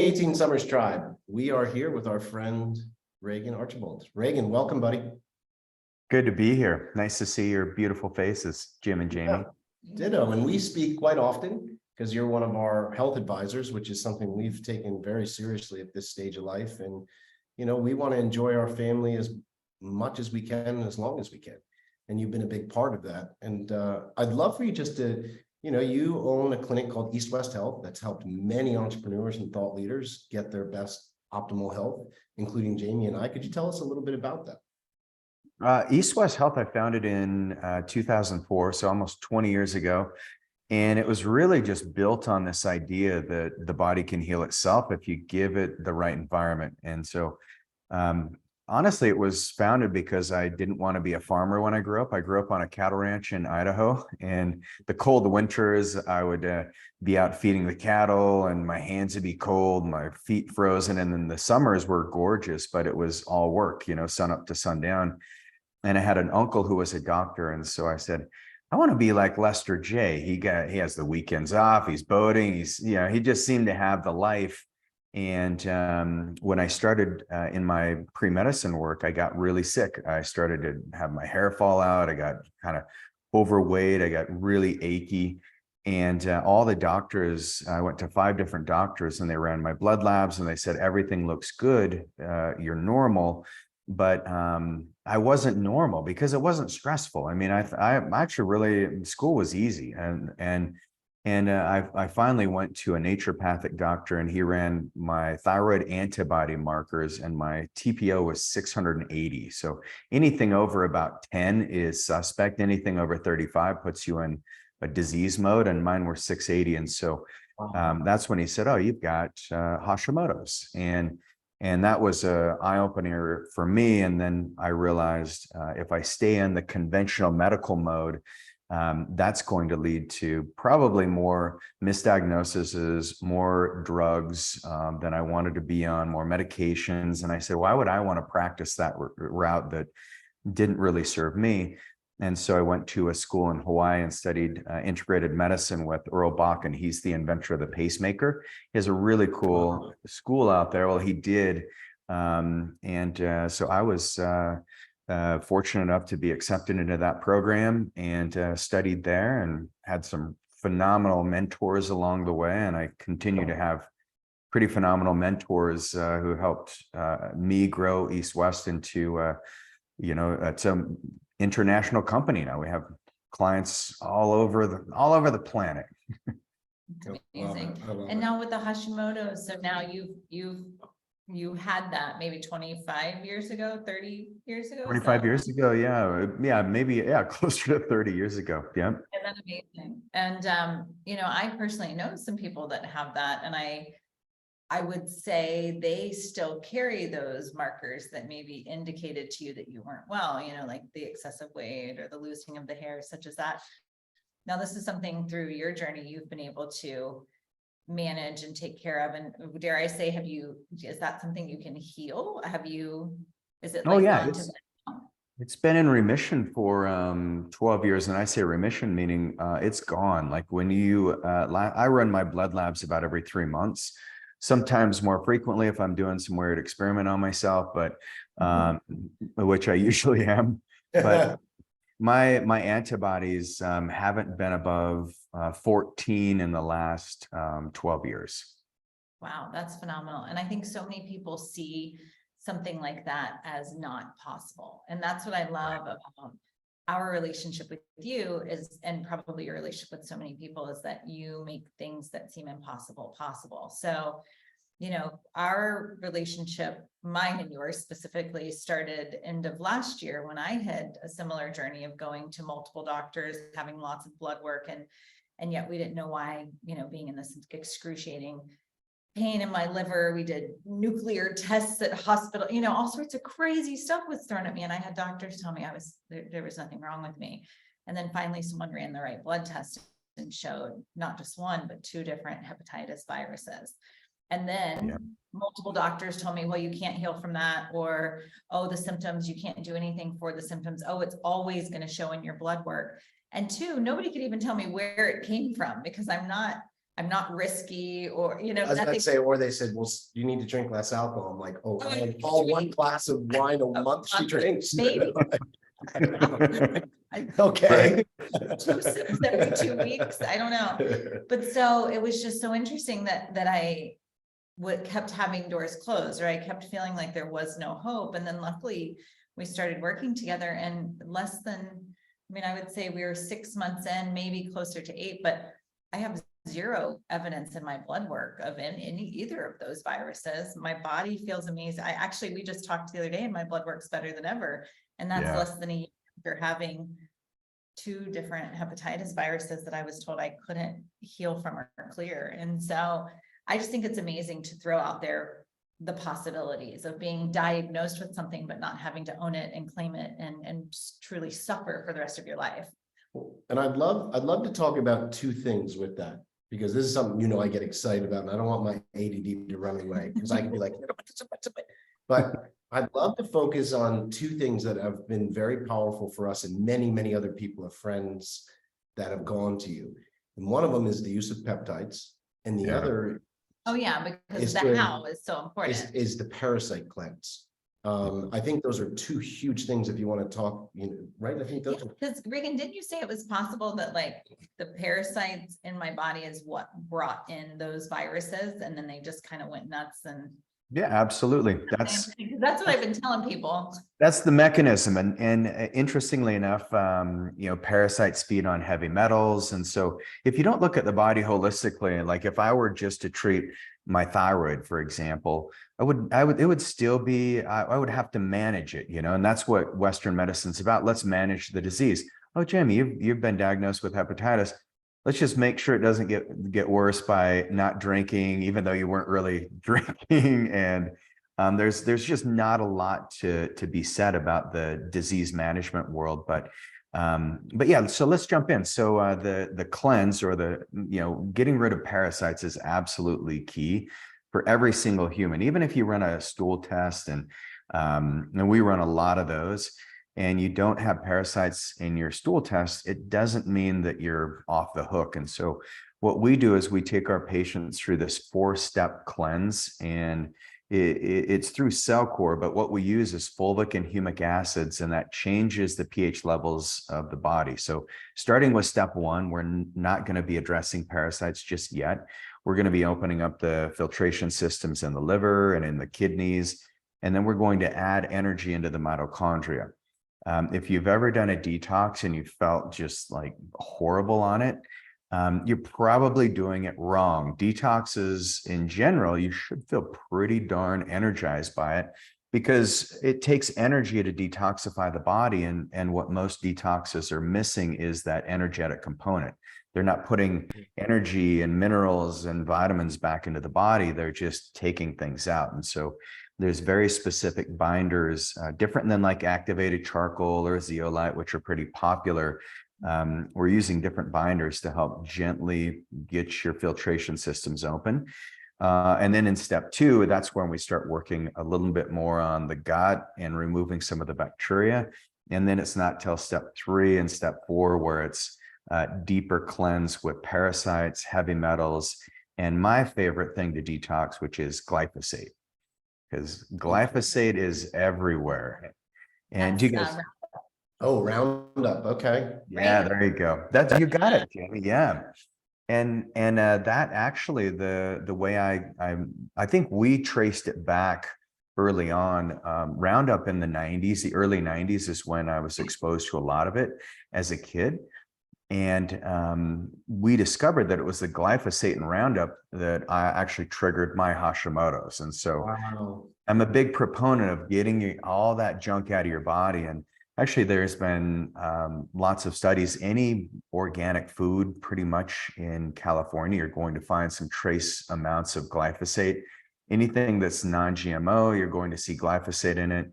18 Summers Tribe. We are here with our friend Regan Archibald. Regan, welcome, buddy. Good to be here. Nice to see your beautiful faces, Jim and Jamie. Yeah, ditto. And we speak quite often because you're one of our health advisors, which is something we've taken very seriously at this stage of life. And, you know, we want to enjoy our family as much as we can and as long as we can. And you've been a big part of that. And I'd love for you just to, you own a clinic called East West Health that's helped many entrepreneurs and thought leaders get their best optimal health, including Jamie and I. Could you tell us a little bit about that? East West Health, I founded in 2004, so almost 20 years ago. And it was really just built on this idea that the body can heal itself if you give it the right environment. And so honestly, it was founded because I didn't want to be a farmer when I grew up. I grew up on a cattle ranch in Idaho, and the cold winters, I would be out feeding the cattle and my hands would be cold, my feet frozen. And then the summers were gorgeous, but it was all work, sun up to sundown. And I had an uncle who was a doctor. And so I said, I want to be like Lester J. He has the weekends off. He's boating. He just seemed to have the life. And when I started in my pre-medicine work, I got really sick. I started to have my hair fall out. I got kind of overweight. I got really achy. And all the doctors, I went to 5 different doctors and they ran my blood labs and they said, everything looks good. You're normal. But I wasn't normal because it wasn't stressful. I mean, I actually really, school was easy. And I finally went to a naturopathic doctor and he ran my thyroid antibody markers and my TPO was 680. So anything over about 10 is suspect. Anything over 35 puts you in a disease mode, and mine were 680. And so that's when he said, oh, you've got Hashimoto's. And that was an eye-opener for me. And then I realized if I stay in the conventional medical mode, that's going to lead to probably more misdiagnoses, more drugs than I wanted to be on, more medications. And I said, why would I want to practice that route that didn't really serve me? And so I went to a school in Hawaii and studied integrated medicine with Earl Bach, and he's the inventor of the pacemaker. He has a really cool school out there. Well, he did. So I was fortunate enough to be accepted into that program and studied there and had some phenomenal mentors along the way. And I continue to have pretty phenomenal mentors who helped me grow East West into, it's an international company now. We have clients all over the planet. Amazing. And now with the Hashimoto's, so now you had that maybe 25 years ago, 30 years ago? 25 years ago. Yeah. Maybe closer to 30 years ago. Yeah. And that's amazing. And, I personally know some people that have that, and I would say they still carry those markers that maybe indicated to you that you weren't well, like the excessive weight or the losing of the hair, such as that. Now, this is something through your journey you've been able to manage and take care of. And dare I say, is that something you can heal? Is it? Oh, yeah. It's been in remission for 12 years. And I say remission, meaning it's gone. Like when I run my blood labs about every 3 months, sometimes more frequently if I'm doing some weird experiment on myself, but which I usually am. But my antibodies haven't been above 14 in the last 12 years. Wow, that's phenomenal. And I think so many people see something like that as not possible. And that's what I love about our relationship with you and probably your relationship with so many people, is that you make things that seem impossible possible. So, our relationship, mine and yours specifically, started end of last year when I had a similar journey of going to multiple doctors, having lots of blood work, and yet we didn't know why, being in this excruciating pain in my liver. We did nuclear tests at hospital, all sorts of crazy stuff was thrown at me. And I had doctors tell me there was nothing wrong with me. And then finally someone ran the right blood test and showed not just one, but 2 different hepatitis viruses. And then multiple doctors told me, well, you can't heal from that, or, oh, the symptoms, you can't do anything for the symptoms. Oh, it's always going to show in your blood work. And 2, nobody could even tell me where it came from, because I I'm not risky or, you know, I was about nothing. to say, or they said, well, you need to drink less alcohol. I'm like, oh, Oh, all one glass of wine a month she drinks. Maybe. Okay. 2 sips every 2 weeks. I don't know. But so it was just so interesting that I kept having doors closed, or I kept feeling like there was no hope. And then luckily we started working together, and less than, I mean, I would say we were 6 months in, maybe closer to 8, but I have zero evidence in my blood work of any either of those viruses. My body feels amazing. We just talked the other day and my blood work's better than ever. And that's less than a year after having 2 different hepatitis viruses that I was told I couldn't heal from or clear. And so I just think it's amazing to throw out there the possibilities of being diagnosed with something, but not having to own it and claim it and truly suffer for the rest of your life. And I'd love to talk about 2 things with that, because this is something, you know, I get excited about, and I don't want my ADD to run away, because I can be like, but I'd love to focus on 2 things that have been very powerful for us, and many, many other people have friends that have gone to you. And one of them is the use of peptides, and the other Oh yeah, because is the how is so important. is the parasite cleanse. I think those are 2 huge things if you want to talk, you know, right? I think those are. Because Regan, didn't you say it was possible that like the parasites in my body is what brought in those viruses, and then they just kind of went nuts? And Yeah, absolutely. that's what I've been telling people. That's the mechanism. And interestingly enough, you know, parasites feed on heavy metals. And so if you don't look at the body holistically, like if I were just to treat my thyroid, for example, it would still be, I would have to manage it, you know, and that's what Western medicine's about. Let's manage the disease. Oh, Jamie, you've been diagnosed with hepatitis. Let's just make sure it doesn't get worse by not drinking, even though you weren't really drinking. And there's just not a lot to be said about the disease management world. But yeah, so let's jump in. So the cleanse, or the, you know, getting rid of parasites is absolutely key for every single human. Even if you run a stool test, and we run a lot of those, and you don't have parasites in your stool test, it doesn't mean that you're off the hook. And so what we do is we take our patients through this 4-step cleanse, and it's through cell core, but what we use is fulvic and humic acids, and that changes the pH levels of the body. So starting with step 1, we're not going to be addressing parasites just yet. We're going to be opening up the filtration systems in the liver and in the kidneys, and then we're going to add energy into the mitochondria. If you've ever done a detox and you felt just like horrible on it, you're probably doing it wrong. Detoxes in general, you should feel pretty darn energized by it, because it takes energy to detoxify the body. And what most detoxes are missing is that energetic component. They're not putting energy and minerals and vitamins back into the body. They're just taking things out. And so there's very specific binders, different than like activated charcoal or zeolite, which are pretty popular. We're using different binders to help gently get your filtration systems open. And then in step 2, that's when we start working a little bit more on the gut and removing some of the bacteria. And then it's not till step 3 and step 4 where it's deeper cleanse with parasites, heavy metals, and my favorite thing to detox, which is glyphosate, because glyphosate is everywhere. And do you guys? Oh, Roundup. Okay. Yeah, there you go. You got it, Jamie. Yeah. And that actually, the way I think we traced it back early on. Roundup in the 90s, the early 90s is when I was exposed to a lot of it as a kid. And we discovered that it was the glyphosate in Roundup that actually triggered my Hashimoto's. And so I'm a big proponent of getting all that junk out of your body. And actually, there's been lots of studies. Any organic food, pretty much in California, you're going to find some trace amounts of glyphosate. Anything that's non-GMO, you're going to see glyphosate in it.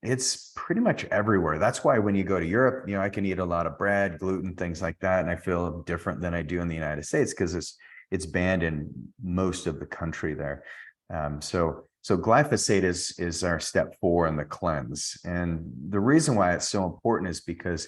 It's pretty much everywhere. That's why when you go to Europe, you know, I can eat a lot of bread, gluten, things like that, and I feel different than I do in the United States, because it's banned in most of the country there. So glyphosate is our step 4 in the cleanse. And the reason why it's so important is because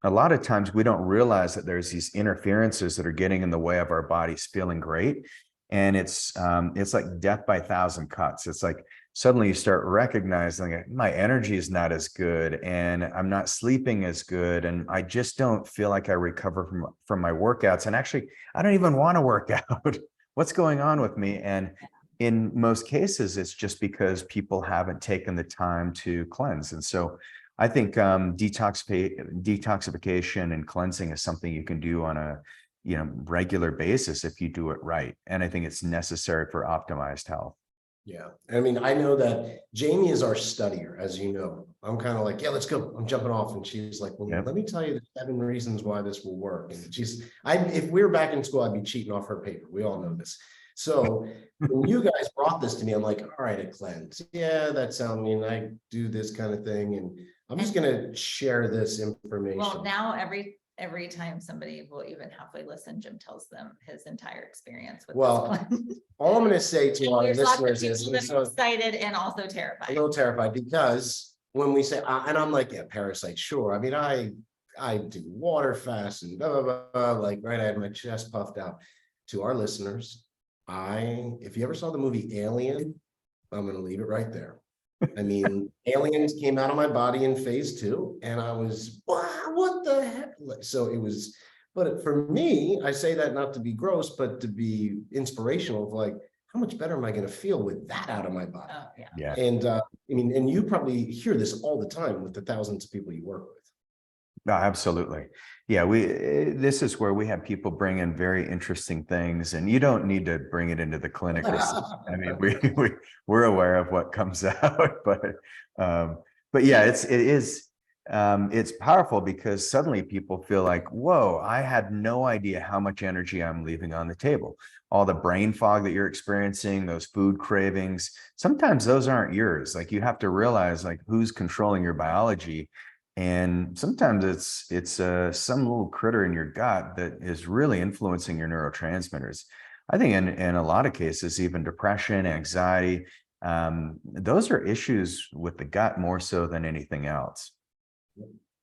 a lot of times we don't realize that there's these interferences that are getting in the way of our bodies feeling great. And it's like death by 1,000 cuts. It's like suddenly you start recognizing my energy is not as good and I'm not sleeping as good. And I just don't feel like I recover from my workouts. And actually, I don't even want to work out. What's going on with me? And in most cases, it's just because people haven't taken the time to cleanse. And so I think detoxification and cleansing is something you can do on a regular basis if you do it right. And I think it's necessary for optimized health. Yeah. I mean, I know that Jamie is our studier, as you know. I'm kind of like, yeah, let's go. I'm jumping off. And she's like, well, let me tell you the 7 reasons why this will work. And if we were back in school, I'd be cheating off her paper. We all know this. So when you guys brought this to me, I'm like, all right, a cleanse. Yeah, that sounds mean. I do this kind of thing. And I'm just going to share this information. Well, now every time somebody will even halfway listen, Jim tells them his entire experience with well, this plan. all I'm going to say to our There's lots of listeners people is that are excited and also terrified. a little terrified because when we say, and I'm like, yeah, parasites, sure. I mean, I do water fast and blah, blah, blah, like, right, I had my chest puffed out. To our listeners, if you ever saw the movie Alien, I'm going to leave it right there. I mean, aliens came out of my body in phase 2 and I was, wow, what the heck? So it was, but for me, I say that not to be gross, but to be inspirational of like, how much better am I going to feel with that out of my body? Oh, yeah. Yeah. And I mean, and you probably hear this all the time with the thousands of people you work with. No, absolutely. Yeah, this is where we have people bring in very interesting things, and you don't need to bring it into the clinic. I mean, we're aware of what comes out, but yeah, it's powerful because suddenly people feel like, whoa, I had no idea how much energy I'm leaving on the table. All the brain fog that you're experiencing, those food cravings, sometimes those aren't yours. Like you have to realize like who's controlling your biology. And sometimes it's some little critter in your gut that is really influencing your neurotransmitters. I think in a lot of cases, even depression, anxiety, those are issues with the gut more so than anything else.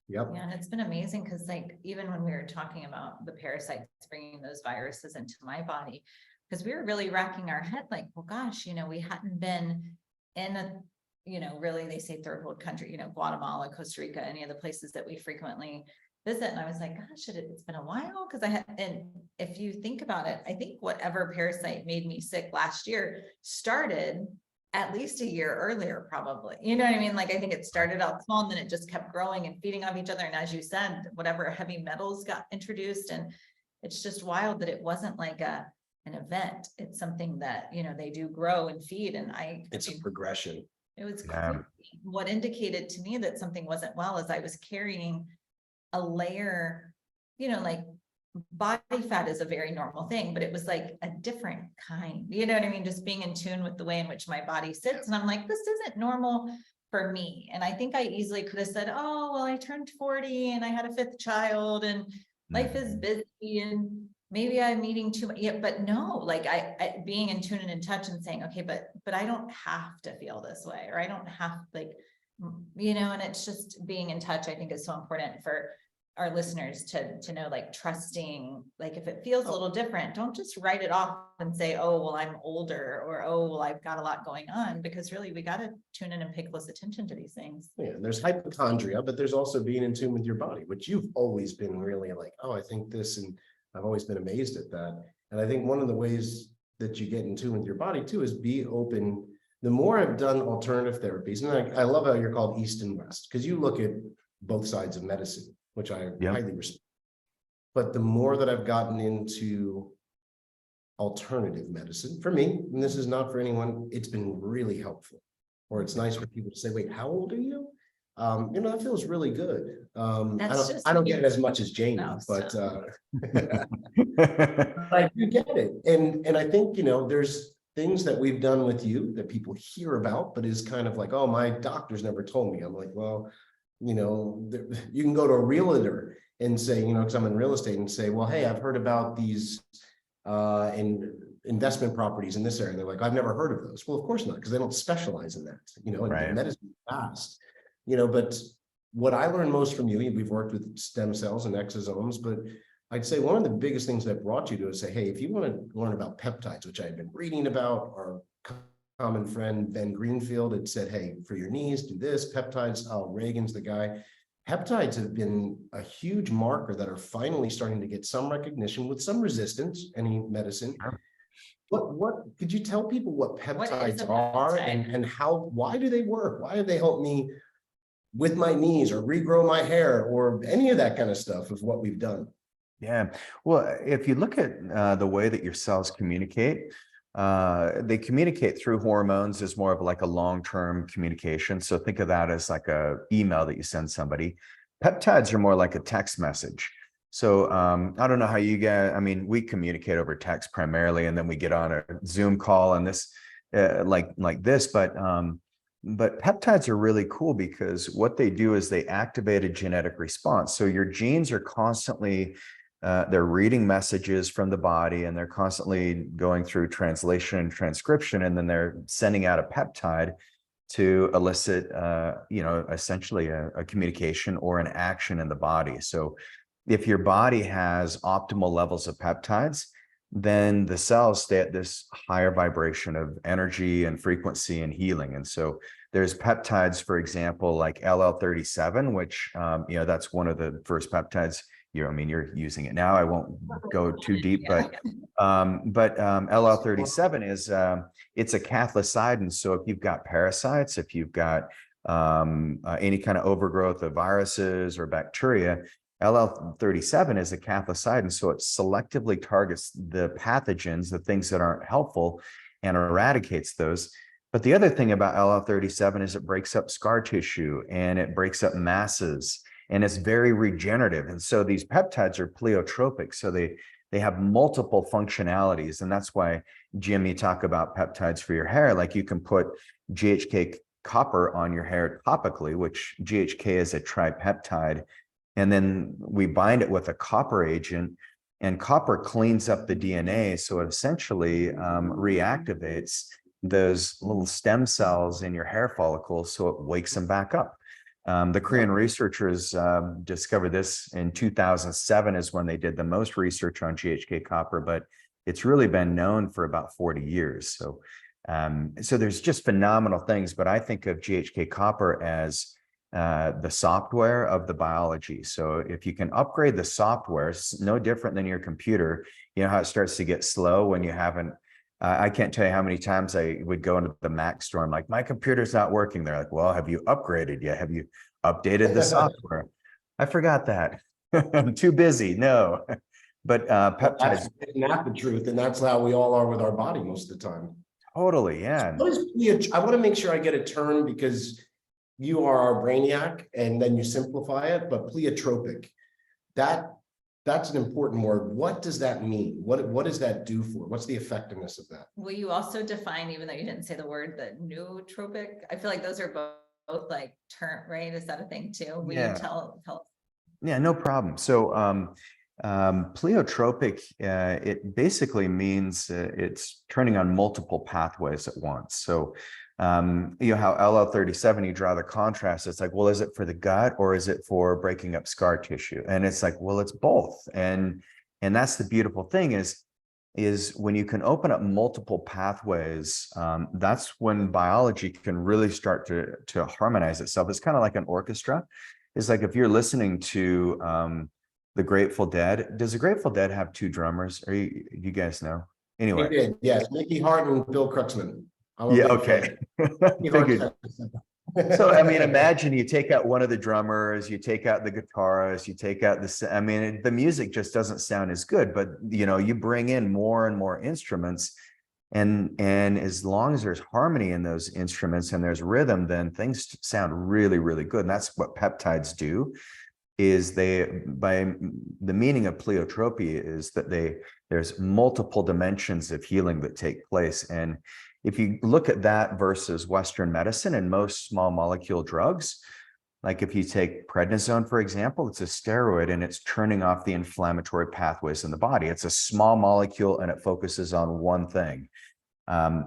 Yep. Yeah, and it's been amazing because like even when we were talking about the parasites bringing those viruses into my body, because we were really racking our head like, well, gosh, we hadn't been in a really, they say third world country, Guatemala, Costa Rica, any of the places that we frequently visit. And I was like, gosh, it's been a while. And if you think about it, I think whatever parasite made me sick last year started at least a year earlier, probably. You know what I mean? Like, I think it started out small and then it just kept growing and feeding off each other. And as you said, whatever heavy metals got introduced. And it's just wild that it wasn't like an event. It's something that, they do grow and feed. And it's a progression. It was crazy. What indicated to me that something wasn't well is I was carrying a layer, like body fat is a very normal thing, but it was like a different kind, you know what I mean? Just being in tune with the way in which my body sits. And I'm like, this isn't normal for me. And I think I easily could have said, oh, well, I turned 40 and I had a 5th child and life is busy and maybe I'm eating too much. Yeah, but no, like I being in tune and in touch and saying, okay, but I don't have to feel this way, or I don't have and it's just being in touch, I think is so important for our listeners to know, like trusting, like if it feels a little different, don't just write it off and say, oh, well, I'm older, or, oh, well, I've got a lot going on, because really we got to tune in and pay close attention to these things. Yeah, there's hypochondria, but there's also being in tune with your body, which you've always been really like, oh, I think this, and I've always been amazed at that. And I think one of the ways that you get in tune with your body too is be open. The more I've done alternative therapies, and I love how you're called East and West, because you look at both sides of medicine, which I highly respect. But the more that I've gotten into alternative medicine, for me, and this is not for anyone, it's been really helpful. Or it's nice for people to say, wait, how old are you? That feels really good. I don't get it as much as Jamie, but I do get it. And I think, there's things that we've done with you that people hear about, but is kind of like, oh, my doctor's never told me. I'm like, well, you can go to a realtor and say, because I'm in real estate, and say, well, hey, I've heard about these investment properties in this area. And they're like, I've never heard of those. Well, of course not, because they don't specialize in that, and Right. medicine is fast. But what I learned most from you, we've worked with stem cells and exosomes, but I'd say one of the biggest things that brought you to is say, hey, if you want to learn about peptides, which I've been reading about, our common friend Ben Greenfield had said, hey, for your knees, do this, peptides. Oh, Reagan's the guy. Peptides have been a huge marker that are finally starting to get some recognition with some resistance, any medicine. What could you tell people what peptides are and how, why do they work? Why have they helped me with my knees or regrow my hair or any of that kind of stuff of what we've done? Yeah. Well, if you look at the way that your cells communicate, they communicate through hormones as more of like a long-term communication. So think of that as like a email that you send somebody. Peptides are more like a text message. So I don't know how you get, I mean, we communicate over text primarily, and then we get on a Zoom call and this like this, but peptides are really cool because what they do is they activate a genetic response. So your genes are constantly they're reading messages from the body, and they're constantly going through translation and transcription, and then they're sending out a peptide to elicit, essentially a communication or an action in the body. So if your body has optimal levels of peptides, then the cells stay at this higher vibration of energy and frequency and healing. And so there's peptides, for example, like LL37, which, that's one of the first peptides. You're using it now. I won't go too deep, but LL37 is, it's a cathelicidin. So if you've got parasites, if you've got any kind of overgrowth of viruses or bacteria, LL37 is a cathelicidin. So it selectively targets the pathogens, the things that aren't helpful, and eradicates those. But the other thing about LL37 is it breaks up scar tissue and it breaks up masses, and it's very regenerative. And so these peptides are pleiotropic. So they have multiple functionalities. And that's why, Jim, you talk about peptides for your hair. Like you can put GHK copper on your hair topically, which GHK is a tripeptide. And then we bind it with a copper agent, and copper cleans up the DNA. So it essentially reactivates those little stem cells in your hair follicles. So it wakes them back up. The Korean researchers discovered this in 2007 is when they did the most research on GHK copper, but it's really been known for about 40 years. So, so there's just phenomenal things, but I think of GHK copper as the software of the biology. So if you can upgrade the software, it's no different than your computer. You know how it starts to get slow when you haven't, I can't tell you how many times I would go into the Mac store. I'm like, my computer's not working. They're like, well, have you upgraded yet? Have you updated the software? I forgot that. I'm too busy. No, but peptides. That's not the truth. And that's how we all are with our body most of the time. Totally. Yeah. What is, I want to make sure I get a term because you are our brainiac and then you simplify it, but pleiotropic, that's an important word. What does that mean? What does that do for? What's the effectiveness of that? Will you also define, even though you didn't say the word, the nootropic? I feel like those are both like term, right? Is that a thing too? Will you tell? Yeah, no problem. So pleiotropic, it basically means it's turning on multiple pathways at once. So you know how LL37, you draw the contrast. It's like, well, is it for the gut or is it for breaking up scar tissue? And it's like, well, it's both. And that's the beautiful thing is when you can open up multiple pathways, that's when biology can really start to harmonize itself. It's kind of like an orchestra. It's like if you're listening to the Grateful Dead. Does the Grateful Dead have two drummers? Or you guys know? Anyway. Yes, Mickey Hart and Bill Cruxman. Yeah, okay. So, I mean, imagine you take out one of the drummers, you take out the guitarist, you take out I mean, the music just doesn't sound as good, but you bring in more and more instruments, and as long as there's harmony in those instruments and there's rhythm, then things sound really, really good. And that's what peptides do, is by the meaning of pleiotropy is that there's multiple dimensions of healing that take place. And if you look at that versus Western medicine and most small molecule drugs, like if you take prednisone, for example, it's a steroid and it's turning off the inflammatory pathways in the body. It's a small molecule and it focuses on one thing.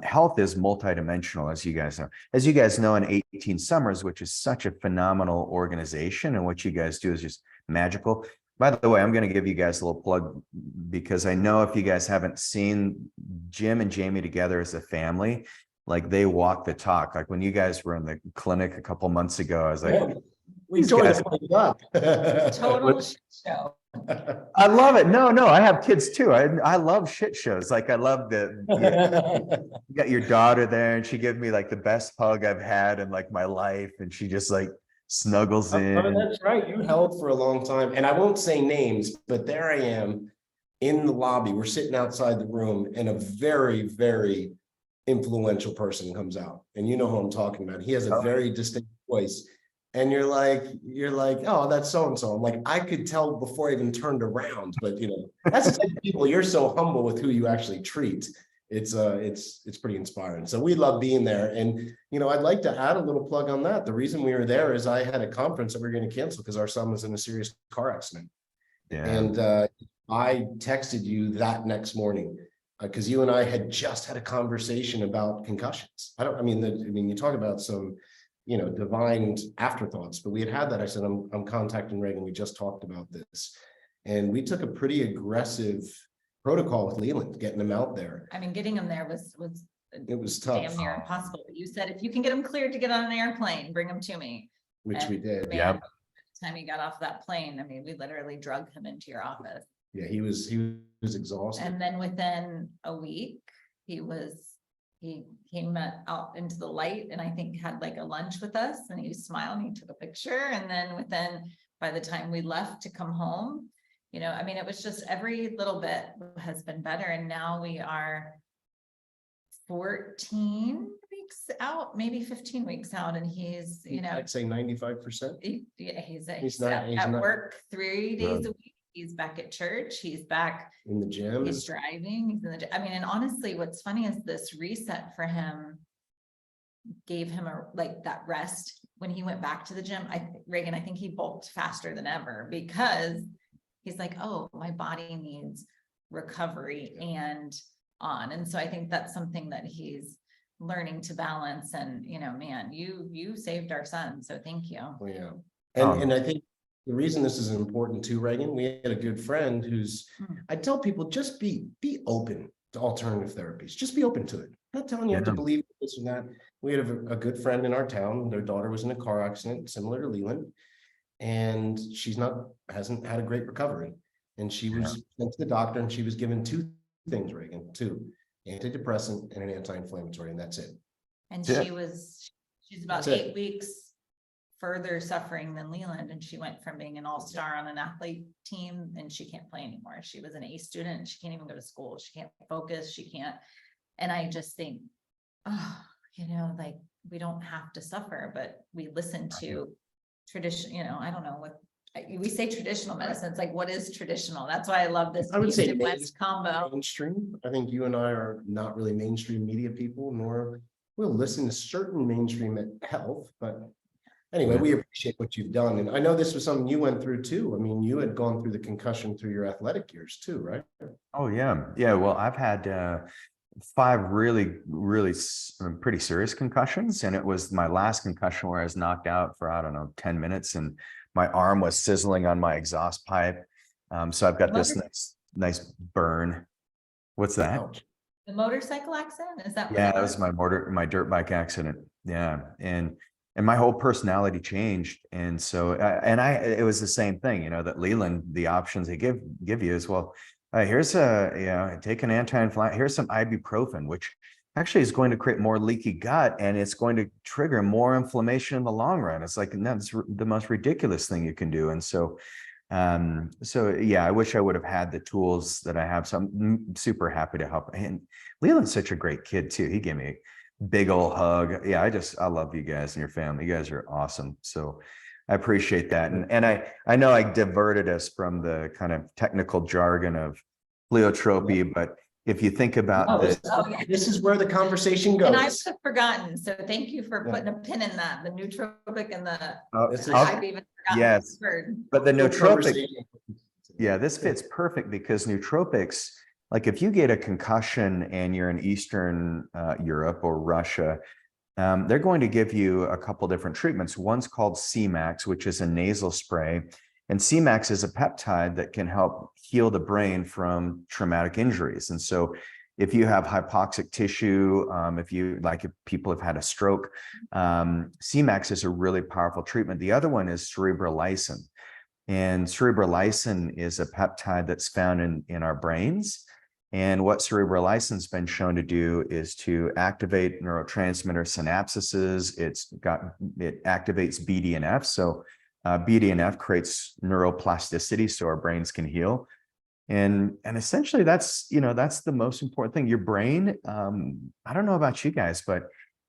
health is multidimensional, as you guys know. As you guys know, in 18 Summers, which is such a phenomenal organization, and what you guys do is just magical. By the way, I'm going to give you guys a little plug, because I know if you guys haven't seen Jim and Jamie together as a family, like they walk the talk. Like when you guys were in the clinic a couple months ago, I was like, we joined Total shit show. I love it. No, I have kids too. I love shit shows. Like I love the you got your daughter there, and she gives me like the best hug I've had in like my life, and she just like snuggles in. Oh, that's right. You held for a long time, and I won't say names, but there I am in the lobby. We're sitting outside the room, and a very, very influential person comes out, and you know who I'm talking about. He has a very distinct voice. And you're like, oh, that's so-and-so. I'm like, I could tell before I even turned around, but you know, that's the type of people, you're so humble with who you actually treat. It's pretty inspiring. So we love being there. And, you know, I'd like to add a little plug on that. The reason we were there is I had a conference that we were going to cancel because our son was in a serious car accident. Yeah. And I texted you that next morning because you and I had just had a conversation about concussions. I mean, you talk about some, you know, divine afterthoughts, but we had that. I said, I'm contacting Regan. We just talked about this. And we took a pretty aggressive protocol with Leland, getting him out there. I mean, getting him there it was tough. Damn near impossible. But you said, if you can get him cleared to get on an airplane, bring him to me. Which we did. Yeah. By the time he got off that plane, I mean, we literally drug him into your office. Yeah, he was exhausted. And then within a week, he came out into the light, and I think had like a lunch with us, and he was smiling, he took a picture. And then by the time we left to come home, you know, I mean, it was just every little bit has been better. And now we are 14 weeks out, maybe 15 weeks out. And he's, you know, I'd say 95%. He's at work 3 days a week. He's back at church. He's back in the gym. He's driving. He's in the gym. I mean, and honestly, what's funny is this reset for him gave him that rest when he went back to the gym. Regan, I think he bulked faster than ever because he's like, oh, my body needs recovery and on. And so I think that's something that he's learning to balance. And, you know, man, you saved our son. So thank you. Oh, yeah. And I think the reason this is important too, Regan, we had a good friend who's, I tell people, just be open to alternative therapies. Just be open to it. I'm not telling you have to believe this or that. We had a good friend in our town. Their daughter was in a car accident, similar to Leland. And hasn't had a great recovery. And she was sent to the doctor, and she was given two things, Regan, antidepressant and an anti-inflammatory, and that's it. And she's about 8 weeks further suffering than Leland, and she went from being an all-star on an athlete team, and she can't play anymore. She was an A student, and she can't even go to school. She can't focus. She can't. And I just think, oh, you know, like, we don't have to suffer, but we listen to tradition. You know, I don't know what we say traditional medicine. It's like, what is traditional? That's why I love this. I would say West combo. Mainstream. I think you and I are not really mainstream media people, nor we'll listen to certain mainstream health, but anyway, we appreciate what you've done. And I know this was something you went through too. I mean, you had gone through the concussion through your athletic years too, right? Oh, yeah. Yeah. Well, I've had 5 really, really pretty serious concussions. And it was my last concussion where I was knocked out for, I don't know, 10 minutes. And my arm was sizzling on my exhaust pipe. So I've got this nice burn. What's that? Ouch. The motorcycle accident? Is that? Yeah, that was my dirt bike accident. Yeah. And my whole personality changed. And so, it was the same thing, you know, that Leland, the options they give you is, well, here's take an anti-inflammatory, here's some ibuprofen, which actually is going to create more leaky gut, and it's going to trigger more inflammation in the long run. It's like, that's the most ridiculous thing you can do. And so, yeah, I wish I would have had the tools that I have. So I'm super happy to help. And Leland's such a great kid too. He gave me a big old hug. Yeah, I love you guys and your family. You guys are awesome. So I appreciate that. And I know I diverted us from the kind of technical jargon of pleiotropy, but if you think about this is where the conversation goes. And I've forgotten. So thank you for putting a pin in that. The nootropic and the I've even forgotten yes, but the nootropic, yeah, this fits perfect because nootropics like if you get a concussion and you're in Eastern Europe or Russia, they're going to give you a couple different treatments. One's called CMAX, which is a nasal spray. And CMAX is a peptide that can help heal the brain from traumatic injuries. And so if you have hypoxic tissue, if people have had a stroke, CMAX is a really powerful treatment. The other one is cerebrolysin. And cerebrolysin is a peptide that's found in our brains. And what cerebrolysin's been shown to do is to activate neurotransmitter synapses. It activates BDNF. So BDNF creates neuroplasticity so our brains can heal. And essentially that's the most important thing. Your brain, I don't know about you guys, but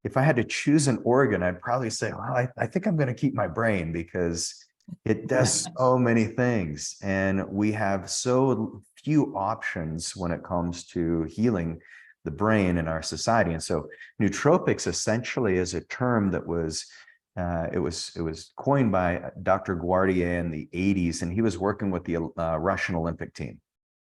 if I had to choose an organ, I'd probably say, well, I think I'm going to keep my brain because it does so many things. And we have so few options when it comes to healing the brain in our society. And so nootropics essentially is a term that was it was coined by Dr. Guardier in the 80s, and he was working with the Russian Olympic team.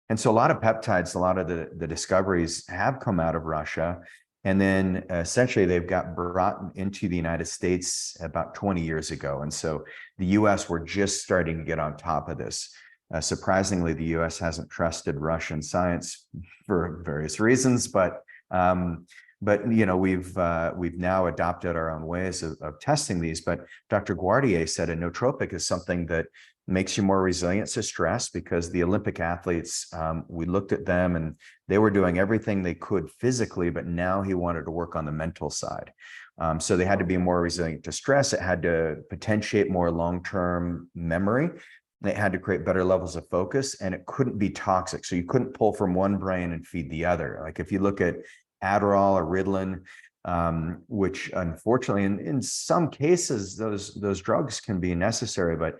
And so a lot of peptides, a lot of the discoveries have come out of Russia. And then essentially they've got brought into the United States about 20 years ago. And so the US were just starting to get on top of this. Surprisingly, the US hasn't trusted Russian science for various reasons, but we've now adopted our own ways of testing these. But Dr. Guardier said a nootropic is something that makes you more resilient to stress, because the Olympic athletes, we looked at them and they were doing everything they could physically, but now he wanted to work on the mental side. So they had to be more resilient to stress. It had to potentiate more long-term memory. It had to create better levels of focus, and it couldn't be toxic. So you couldn't pull from one brain and feed the other. Like if you look at Adderall or Ritalin, which unfortunately in some cases, those drugs can be necessary, but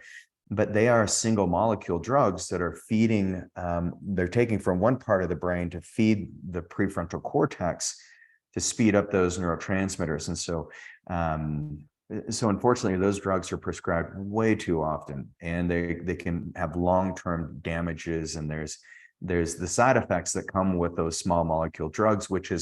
they are single molecule drugs that are feeding, they're taking from one part of the brain to feed the prefrontal cortex to speed up those neurotransmitters. And so unfortunately, those drugs are prescribed way too often, and they can have long-term damages. And there's the side effects that come with those small molecule drugs, which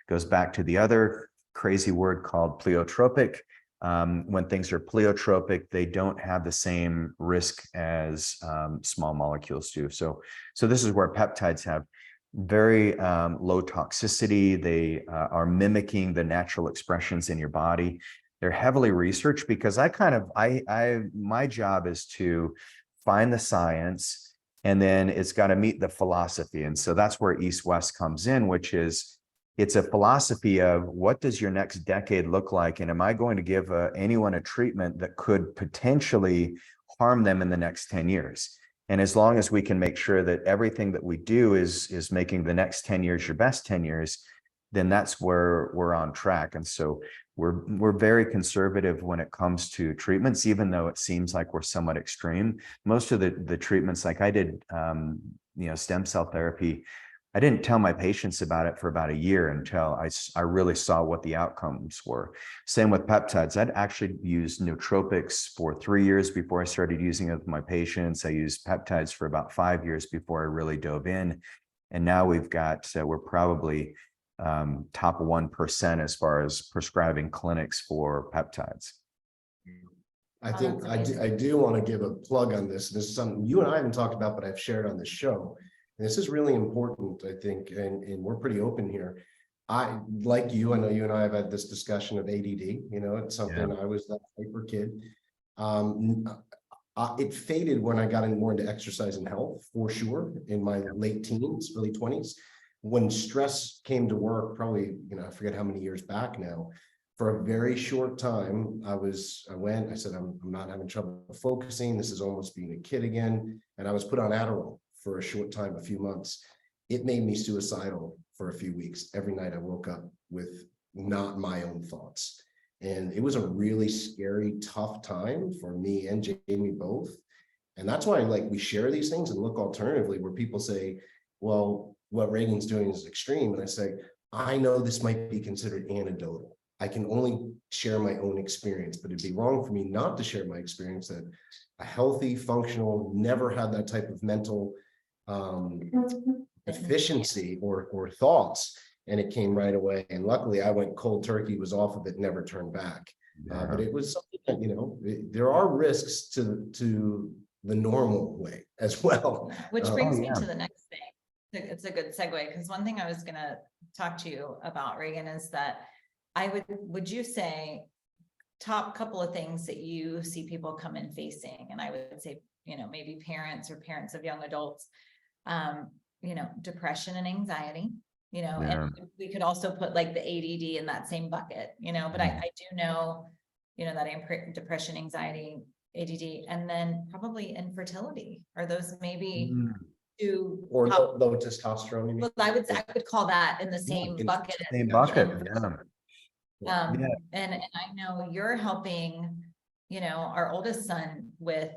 goes back to the other crazy word called pleiotropic. When things are pleiotropic, they don't have the same risk as small molecules do. So this is where peptides have very low toxicity. They are mimicking the natural expressions in your body. They're heavily researched because my job is to find the science, and then it's got to meet the philosophy. And so that's where East West comes in, which is it's a philosophy of what does your next decade look like? And am I going to give anyone a treatment that could potentially harm them in the next 10 years? And as long as we can make sure that everything that we do is making the next 10 years your best 10 years, then that's where we're on track. And so we're very conservative when it comes to treatments, even though it seems like we're somewhat extreme. Most of the treatments, like I did, stem cell therapy, I didn't tell my patients about it for about a year until I really saw what the outcomes were. Same with peptides. I'd actually used nootropics for 3 years before I started using it with my patients. I used peptides for about 5 years before I really dove in. And now we're probably top 1% as far as prescribing clinics for peptides. I think I do want to give a plug on this. This is something you and I haven't talked about, but I've shared on this show. And this is really important, I think, and we're pretty open here. I know you and I have had this discussion of ADD. It's something I was that hyper kid. It faded when I got more into exercise and health, for sure, in my late teens, early 20s. When stress came to work, probably, I forget how many years back now, for a very short time, I said, I'm not having trouble focusing. This is almost being a kid again. And I was put on Adderall for a short time, a few months. It made me suicidal for a few weeks. Every night I woke up with not my own thoughts. And it was a really scary, tough time for me and Jamie both. And that's why we share these things and look alternatively, where people say, well, what Regan's doing is extreme. And I say, I know this might be considered anecdotal. I can only share my own experience, but it'd be wrong for me not to share my experience that a healthy, functional, never had that type of mental deficiency or thoughts, and it came right away. And luckily I went cold turkey, was off of it, never turned back. But it was something that, you know, there are risks to the normal way as well. Which brings me yeah. to the next thing. It's a good segue, because one thing I was gonna talk to you about, Regan, is that would you say top couple of things that you see people come in facing? And I would say, you know, maybe parents or parents of young adults, you know, depression and anxiety, you know, Yeah. and we could also put like the ADD in that same bucket, you know, but I do know, you know, that depression, anxiety, ADD, and then probably infertility. Are those maybe two Or top? low testosterone, you mean? Well, I would call that in the same in- bucket. Same as bucket. infertility. Yeah. Yeah. And I know you're helping, you know, our oldest son with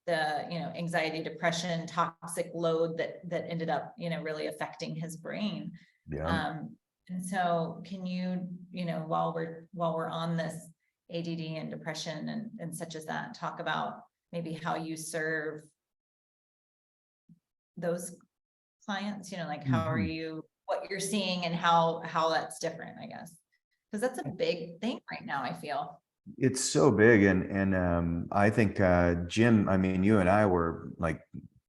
the, you know, anxiety, depression, toxic load that ended up, you know, really affecting his brain. Yeah. And so can you, you know, while we're on this ADD and depression and such as that, talk about maybe how you serve those clients, you know, like how are you, what you're seeing and how that's different, I guess. Because that's a big thing right now, I feel. It's so big. And I think, Jim, I mean, you and I were like,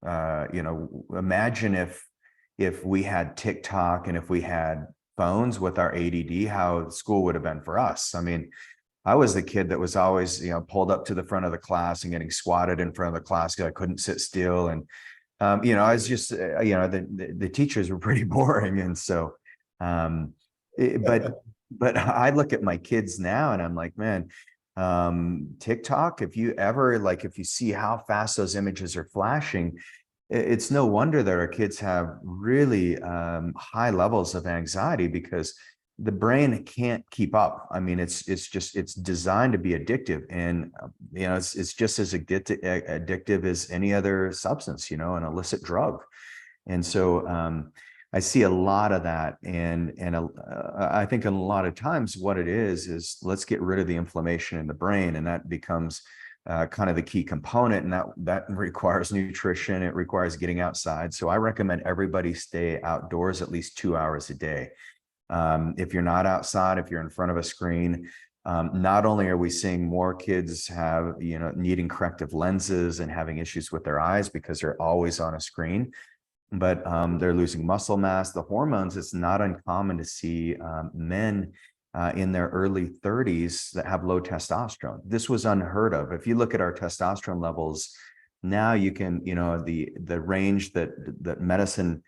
you know, imagine if we had TikTok and if we had phones with our ADD, how school would have been for us. I mean, I was the kid that was always, you know, pulled up to the front of the class and getting squatted in front of the class because I couldn't sit still. And, you know, I was just, you know, the teachers were pretty boring. And so, but I look at my kids now and I'm like, man, TikTok, if you see how fast those images are flashing, it's no wonder that our kids have really high levels of anxiety, because the brain can't keep up. I mean, it's designed to be addictive, and you know, it's just as addictive as any other substance, you know, an illicit drug. And so I see a lot of that, and I think a lot of times what it is let's get rid of the inflammation in the brain, and that becomes kind of the key component, and that requires nutrition. It requires getting outside. So I recommend everybody stay outdoors at least 2 hours a day. If you're not outside, if you're in front of a screen, not only are we seeing more kids have, you know, needing corrective lenses and having issues with their eyes because they're always on a screen, but they're losing muscle mass, the hormones. It's not uncommon to see men in their early 30s that have low testosterone. This was unheard of. If you look at our testosterone levels now, you can, you know, the range that medicine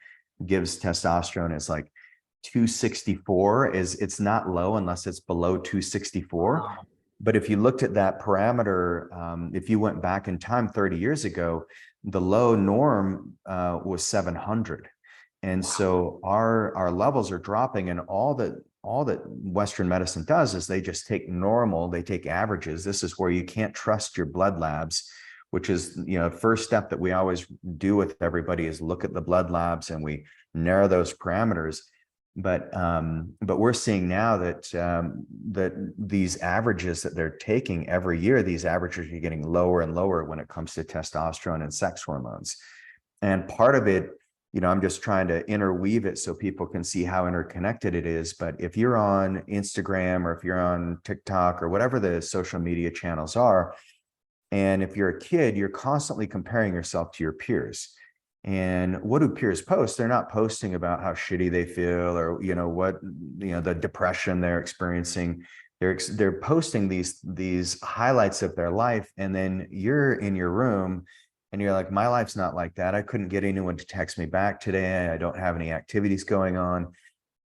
gives testosterone is like 264. It's not low unless it's below 264. Wow. But if you looked at that parameter, if you went back in time 30 years ago, the low norm was 700. And so our levels are dropping, and all that Western medicine does is they just take normal, they take averages. This is where you can't trust your blood labs, which is, you know, first step that we always do with everybody is look at the blood labs and we narrow those parameters. But we're seeing now that these averages that they're taking every year, these averages are getting lower and lower when it comes to testosterone and sex hormones. And part of it, you know, I'm just trying to interweave it so people can see how interconnected it is. But if you're on Instagram or if you're on TikTok or whatever the social media channels are, and if you're a kid, you're constantly comparing yourself to your peers. And what do peers post? They're not posting about how shitty they feel or, you know, what, you know, the depression they're experiencing. They're posting these highlights of their life. And then you're in your room and you're like, my life's not like that. I couldn't get anyone to text me back today. I don't have any activities going on.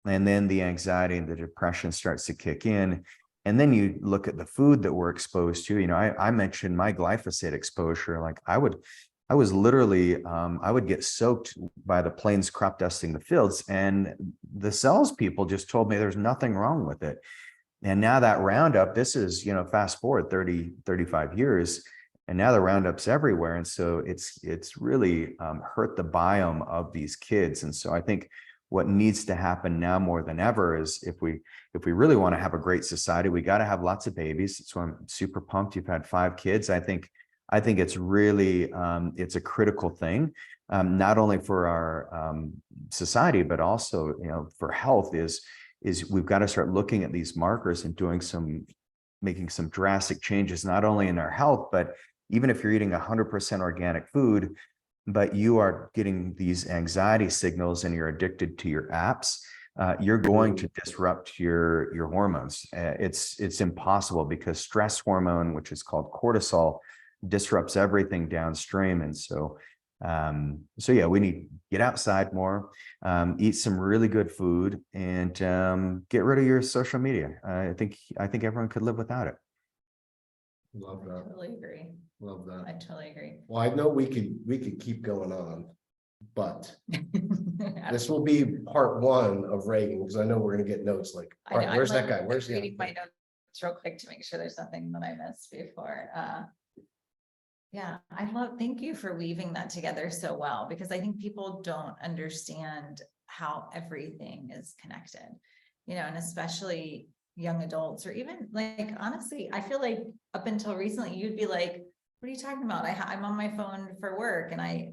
And then the anxiety and the depression starts to kick in. And then you look at the food that we're exposed to. You know, I mentioned my glyphosate exposure. Like I was literally, I would get soaked by the planes crop dusting the fields, and the sales people just told me there's nothing wrong with it. And now that Roundup, this is, you know, fast forward 30, 35 years, and now the Roundup's everywhere. And so it's really hurt the biome of these kids. And so I think what needs to happen now more than ever is if we really want to have a great society, we got to have lots of babies. So I'm super pumped you've had 5 kids. I think I think it's really, it's a critical thing, not only for our society, but also, for health is we've got to start looking at these markers and making some drastic changes, not only in our health, but even if you're eating 100% organic food, but you are getting these anxiety signals and you're addicted to your apps, you're going to disrupt your hormones. It's impossible because stress hormone, which is called cortisol, disrupts everything downstream. And so yeah, we need to get outside more, eat some really good food, and get rid of your social media. I think everyone could live without it. Love I that. totally agree. Love that. I totally agree. Well, I know we could keep going on, but this will be part one of Reagan, because I know we're gonna get notes like, all right, where's that guy? Where's the reading my notes real quick to make sure there's nothing that I missed before. Yeah, thank you for weaving that together so well, because I think people don't understand how everything is connected, and especially young adults, or even like, honestly, I feel like up until recently, you'd be like, what are you talking about? I'm on my phone for work, and I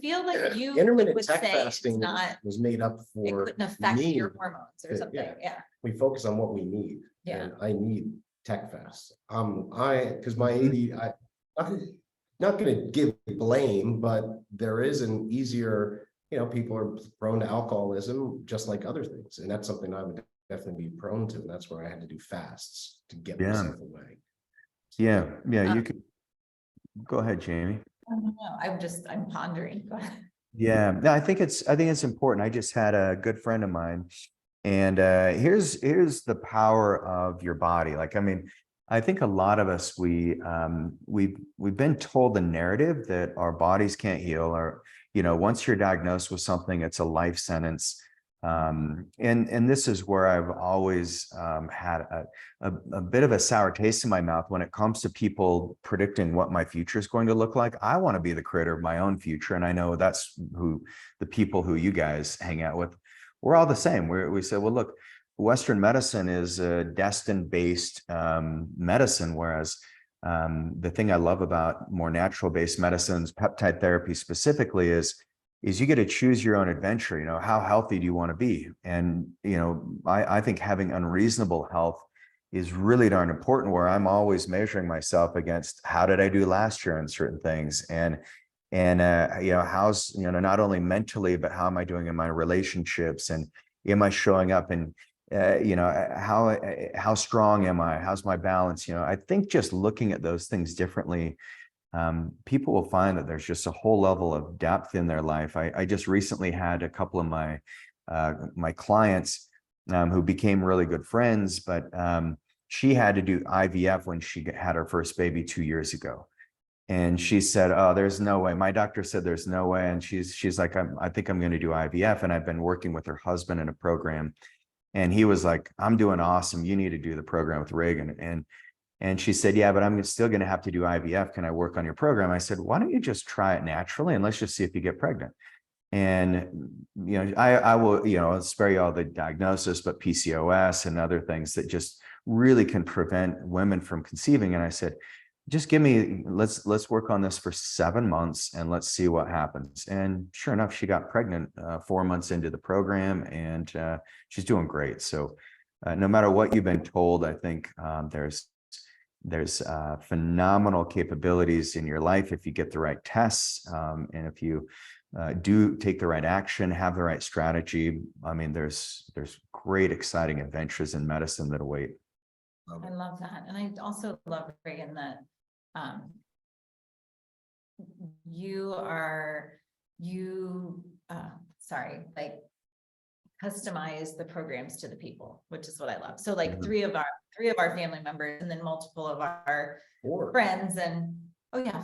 feel like you intermittent would tech say it's fasting not, was made up it for couldn't affect me. your hormones or something. Yeah. We focus on what we need. Yeah. And I need tech fast. Because my AD, I'm not going to give blame, but there is an easier, people are prone to alcoholism just like other things. And that's something I would definitely be prone to. And that's where I had to do fasts to get myself away. Yeah. You could go ahead, Jamie. I don't know. I'm pondering. Go ahead. Yeah, no, I think it's important. I just had a good friend of mine, and here's the power of your body. Like, I mean, I think a lot of us, we've been told the narrative that our bodies can't heal, or once you're diagnosed with something, it's a life sentence. And this is where I've always had a bit of a sour taste in my mouth when it comes to people predicting what my future is going to look like. I want to be the creator of my own future, and I know that's the people who you guys hang out with. We're all the same. We say, well, look, Western medicine is a destined-based medicine, whereas the thing I love about more natural-based medicines, peptide therapy specifically, is you get to choose your own adventure. How healthy do you want to be? And I think having unreasonable health is really darn important, where I'm always measuring myself against how did I do last year on certain things, and how's not only mentally, but how am I doing in my relationships, and am I showing up, and how strong am I? How's my balance? I think just looking at those things differently, people will find that there's just a whole level of depth in their life. I just recently had a couple of my clients who became really good friends, but she had to do IVF when she had her first baby 2 years ago. And she said, oh, there's no way. My doctor said there's no way. And she's like, I think I'm going to do IVF. And I've been working with her husband in a program. And he was like, I'm doing awesome. You need to do the program with Regan. And she said, yeah, but I'm still going to have to do IVF. Can I work on your program? I said, why don't you just try it naturally, and let's just see if you get pregnant. And, I will, I'll spare you all the diagnosis, but PCOS and other things that just really can prevent women from conceiving. And I said, just let's work on this for 7 months and let's see what happens. And sure enough, she got pregnant 4 months into the program, and she's doing great. So no matter what you've been told, I think there's phenomenal capabilities in your life if you get the right tests, and if you do take the right action, have the right strategy. I mean, there's great, exciting adventures in medicine that await. I love that. And I also love, Regan, that customize the programs to the people, which is what I love. So like three of our family members, and then multiple of our friends, and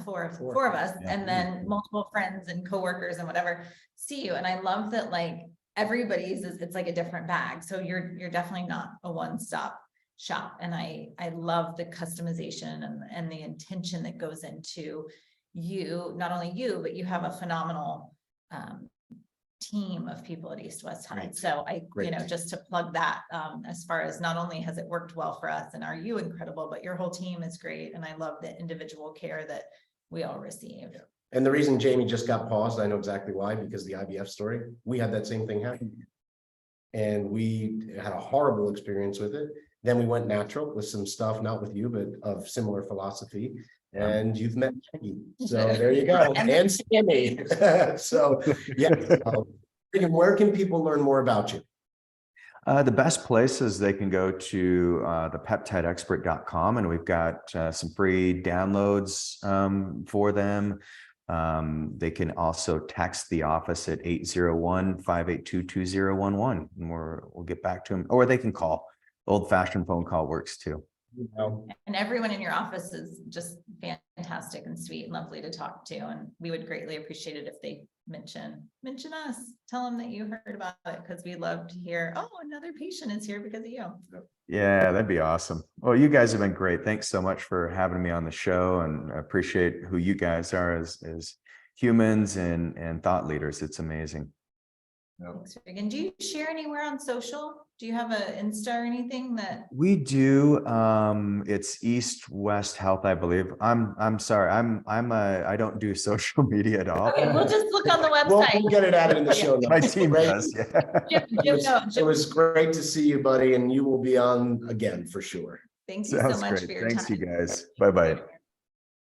four of us, and then multiple friends and coworkers and whatever see you. And I love that, like, everybody's it's like a different bag. So you're definitely not a one-stop shop. And I love the customization and the intention that goes into you. Not only you, but you have a phenomenal team of people at East West Tide. Great. So I, Great. just to plug that, as far as not only has it worked well for us and are you incredible, but your whole team is great. And I love the individual care that we all receive. And the reason Jamie just got paused, I know exactly why, because the IVF story, we had that same thing happen. And we had a horrible experience with it. Then we went natural with some stuff, not with you, but of similar philosophy. And you've met Peggy. So there you go. And Sammy. So yeah. Regan, where can people learn more about you? The best place is they can go to the peptideexpert.com, and we've got some free downloads for them. They can also text the office at 801-582-2011, and we'll get back to them, or they can call. Old-fashioned phone call works too. And everyone in your office is just fantastic and sweet and lovely to talk to. And we would greatly appreciate it if they mention us, tell them that you heard about it, because we love to hear, oh, another patient is here because of you. Yeah, that'd be awesome. Well, you guys have been great. Thanks so much for having me on the show, and I appreciate who you guys are as humans and thought leaders. It's amazing. Thanks, Regan. Do you share anywhere on social? Do you have a Insta or anything that We do. It's East West Health, I believe. I'm sorry. I don't do social media at all. Okay, we'll just look on the We'll website. get it added in the show notes. My team Great. does. Yeah. It was great to see you, buddy, and you will be on again for sure. Thank you Sounds so much great. for your Thanks, time. you guys. Bye-bye.